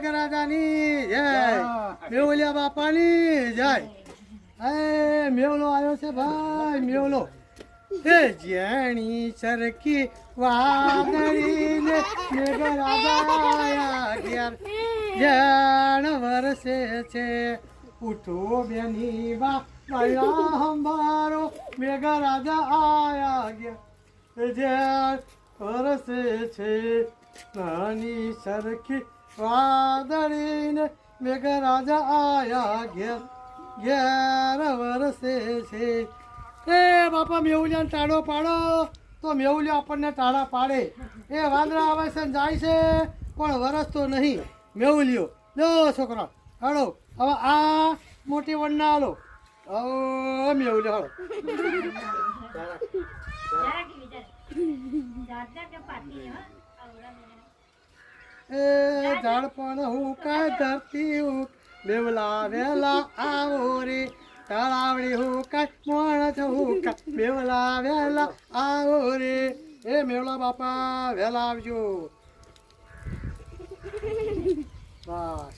મેઘરાજાની જય, મેવલિયા બાપાની જય. એ મેવલો આવ્યો છે ભાઈ, મેવલો. એ જેણી સરખી વાદળીને મેઘરાજા આયા ઘેર, જેણ વરસે છે ઉઠો બેની બા હંભારો, મેઘરાજા આયા ઘેર, જેણ વરસે છે નાની સરખી વાદળીને મેઘરાજા આયા ઘેર, ઘેર વરસે છે. એ બાપા મેહુલિયાને ટાળો પાડો તો મેહુલિયા આપણને ટાળા પાડે. એ વાંદરા આવે છે ને જાય છે પણ વરસતો નહીં મેહુલિયો. લો છોકરા હાલો, હવે આ મોટી વનના હાલો. મેહુલિયો હાલો. એ ઝાડ પણ હું કાય ધરતી હું મેવલા વેલા આવો રે, તળાવડી હું કાય મોણ હું કાય મેવલા વેલા આવો રે. એ મેવલા બાપા વેલા આવજો. બસ.